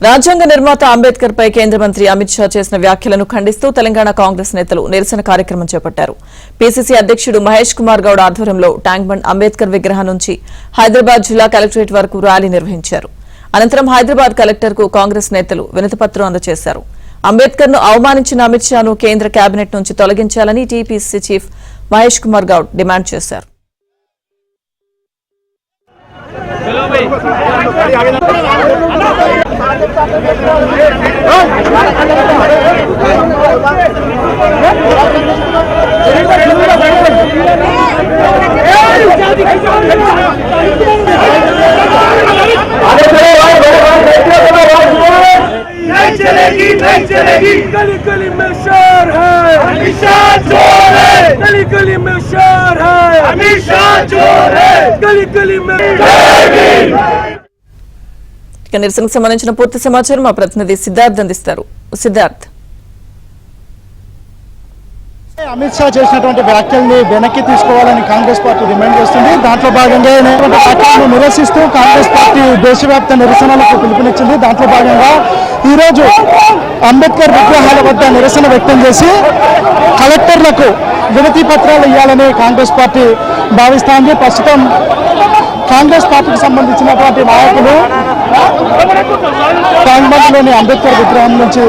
రాజ్యాంగ నిర్మాత అంబేద్కర్ పై కేంద్ర మంత్రి అమిత్ షా చేసిన వ్యాఖ్యలను ఖండిస్తూ తెలంగాణ కాంగ్రెస్ నేతలు నిరసన కార్యక్రమం చేపట్టారు. పీసీసీ అధ్యక్షుడు మహేష్ కుమార్ గౌడ్ ఆధ్వర్యంలో ట్యాంక్ బండ్ అంబేద్కర్ విగ్రహం నుంచి హైదరాబాద్ జిల్లా కలెక్టరేట్ వరకు ర్యాలీ నిర్వహించారు. అనంతరం హైదరాబాద్ కలెక్టర్ కు కాంగ్రెస్ నేతలు వినతిపత్రం అందజేశారు. అంబేద్కర్ ను అవమానించిన అమిత్ షాను కేంద్ర కేబినెట్ నుంచి తొలగించాలని TPC chief Mahesh Kumar Goud demand చేశారు. नहीं चलेगी गली गली में शोर है अमित शाह चोर है गली गली में शोर है अमित शाह चोर है गली गली में నిరసనకు సంబంధించిన పూర్తి సమాచారం మా ప్రతినిధి సిద్ధార్థ్ అందిస్తారు. సిద్ధార్థ్, అమిత్ షా చేసినటువంటి వ్యాఖ్యల్ని వెనక్కి తీసుకోవాలని కాంగ్రెస్ పార్టీ డిమాండ్ చేస్తుంది. దాంట్లో భాగంగా వ్యాఖ్యలను నిరసిస్తూ కాంగ్రెస్ పార్టీ దేశవ్యాప్త నిరసనలకు పిలుపునిచ్చింది. దాంట్లో భాగంగా ఈరోజు అంబేద్కర్ విగ్రహాల వద్ద నిరసన వ్యక్తం చేసి కలెక్టర్లకు వినతి పత్రాలు ఇవ్వాలని కాంగ్రెస్ పార్టీ భావిస్తోంది. ప్రస్తుతం కాంగ్రెస్ పార్టీకి సంబంధించినటువంటి నాయకులు ట్యాంక్బండ్లోని అంబేద్కర్ విగ్రహం నుంచి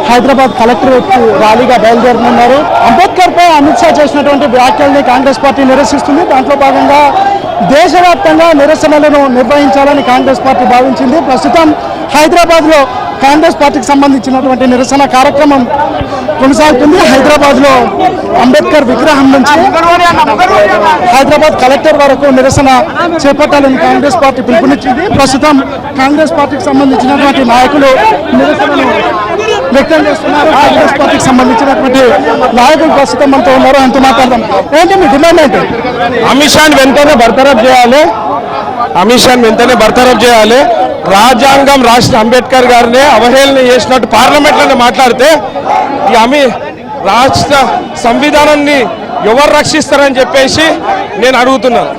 హైదరాబాద్ కలెక్టరేట్ ర్యాలీగా బయలుదేరుతున్నారు. అంబేద్కర్ పై అమిత్ షా చేసినటువంటి వ్యాఖ్యల్ని కాంగ్రెస్ పార్టీ నిరసిస్తుంది. దాంట్లో భాగంగా దేశవ్యాప్తంగా నిరసనలను నిర్వహించాలని కాంగ్రెస్ పార్టీ భావించింది. ప్రస్తుతం హైదరాబాద్లో కాంగ్రెస్ పార్టీకి సంబంధించినటువంటి నిరసన కార్యక్రమం కొనసాగుతుంది. హైదరాబాద్లో అంబేద్కర్ విగ్రహం నుంచి హైదరాబాద్ కలెక్టర్ వరకు నిరసన చేపట్టాలని కాంగ్రెస్ పార్టీ పిలుపునిచ్చింది. ప్రస్తుతం కాంగ్రెస్ పార్టీకి సంబంధించినటువంటి నాయకులు నిరసనను వ్యక్తం చేస్తున్నారు. కాంగ్రెస్ పార్టీకి సంబంధించినటువంటి నాయకులు ప్రస్తుతం మనతో ఉన్నారు. అంత మాట్లాడదాం. ఏంటి మీ డిమాండ్ ఏంటి? అమిత్ షాని వెంటనే బర్తరఫ్ చేయాలి. అమిత్ షాని వెంటనే బర్తరఫ్ చేయాలి. రాజ్యాంగం రాష్ట్ర అంబేద్కర్ గారిని అవహేళన చేసినట్టు పార్లమెంట్లోనే మాట్లాడితే ఈ రాష్ట్ర సంవిధానాన్ని ఎవరు రక్షిస్తారని చెప్పేసి నేను అడుగుతున్నాను.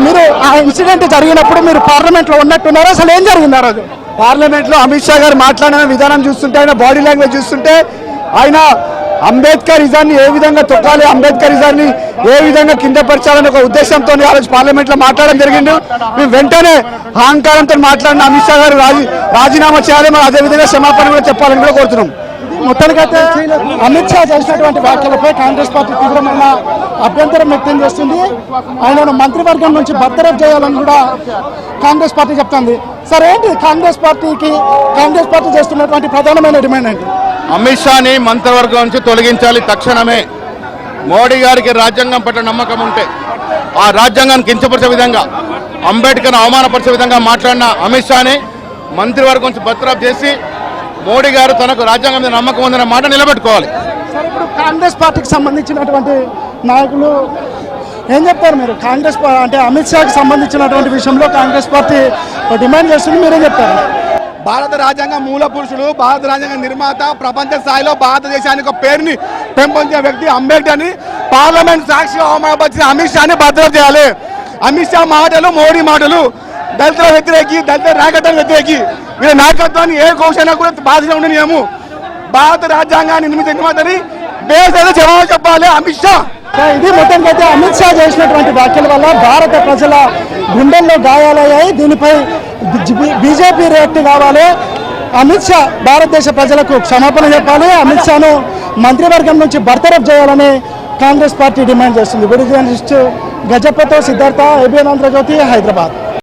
మీరు ఆ ఇన్సిడెంట్ జరిగినప్పుడు మీరు పార్లమెంట్లో ఉన్నట్టున్నారా? అసలు ఏం జరిగింది ఆ రోజు? పార్లమెంట్లో అమిత్ షా గారు మాట్లాడిన విధానం చూస్తుంటే, ఆయన బాడీ లాంగ్వేజ్ చూస్తుంటే, ఆయన అంబేద్కర్ ఇజాన్ని ఏ విధంగా తొక్కాలి, అంబేద్కర్ ఇజాన్ని ఏ విధంగా కింద పరచాలని ఒక ఉద్దేశంతో ఆ రోజు పార్లమెంట్లో మాట్లాడడం జరిగింది. మేము వెంటనే అహంకారంతో మాట్లాడిన అమిత్ షా గారు రాజీనామా చేయాలి, మరి అదేవిధంగా క్షమాపణ కూడా చెప్పాలని కూడా కోరుతున్నాం. మొత్తానికైతే అమిత్ షా చేసినటువంటి వ్యాఖ్యలపై కాంగ్రెస్ పార్టీ తీవ్రమైన అభ్యంతరం వ్యక్తం చేస్తుంది. ఆయనను మంత్రివర్గం నుంచి బర్తరఫ్ చేయాలని కూడా కాంగ్రెస్ పార్టీ చెప్తుంది. సరే, ఏంటి కాంగ్రెస్ పార్టీ చేస్తున్నటువంటి ప్రధానమైన డిమాండ్ ఏంటి? అమిత్ షాని మంత్రివర్గం నుంచి తొలగించాలి తక్షణమే. మోడీ గారికి రాజ్యాంగం పట్ల నమ్మకం ఉంటే ఆ రాజ్యాంగాన్ని కించపరిచే విధంగా, అంబేద్కర్ అవమానపరిచే విధంగా మాట్లాడిన అమిత్ షాని మంత్రివర్గం నుంచి బర్తరఫ్ చేసి మోడీ గారు తనకు రాజ్యాంగం మీద నమ్మకం ఉందన్న మాట నిలబెట్టుకోవాలి. సరే, ఇప్పుడు కాంగ్రెస్ పార్టీకి సంబంధించినటువంటి నాయకులు ఏం చెప్తారు? మీరు కాంగ్రెస్ అంటే అమిత్ షాకి సంబంధించినటువంటి విషయంలో కాంగ్రెస్ పార్టీ డిమాండ్ చేస్తుంది, మీరేం చెప్తారు? భారత రాజ్యాంగ మూల పురుషుడు, భారత రాజ్యాంగ నిర్మాత, ప్రపంచ స్థాయిలో భారతదేశానికి పేరుని పెంపొందించిన వ్యక్తి అంబేద్కర్ని పార్లమెంట్ సాక్షిగా అవమానపరిచిన అమిత్ షాని బర్తరఫ్ చేయాలి. అమిత్ షా మాటలు, మోడీ మాటలు దళితుల వ్యతిరేకి, దళితుల నాయకత్వాన్ని వ్యతిరేకి, వీళ్ళ నాయకత్వాన్ని ఏ కోశైనా కూడా బాధ్యత ఉండనియము. భారత రాజ్యాంగాన్ని నిర్మితని దేశంలో జవాబు చెప్పాలి అమిత్ షా. ఇది మొత్తానికైతే అమిత్ షా చేసినటువంటి వ్యాఖ్యల వల్ల భారత ప్రజల గుండెల్లో గాయాలయ్యాయి. దీనిపై బీజేపీ రియాక్ట్ కావాలి. అమిత్ షా భారతదేశ ప్రజలకు క్షమాపణ చెప్పాలి. అమిత్ షాను మంత్రివర్గం నుంచి బర్తరఫ్ చేయాలని కాంగ్రెస్ పార్టీ డిమాండ్ చేస్తుంది. వీడియో జర్నలిస్టు గజపతో సిద్ధార్థ, ఏబిఎన్ ఆంధ్రజ్యోతి, హైదరాబాద్.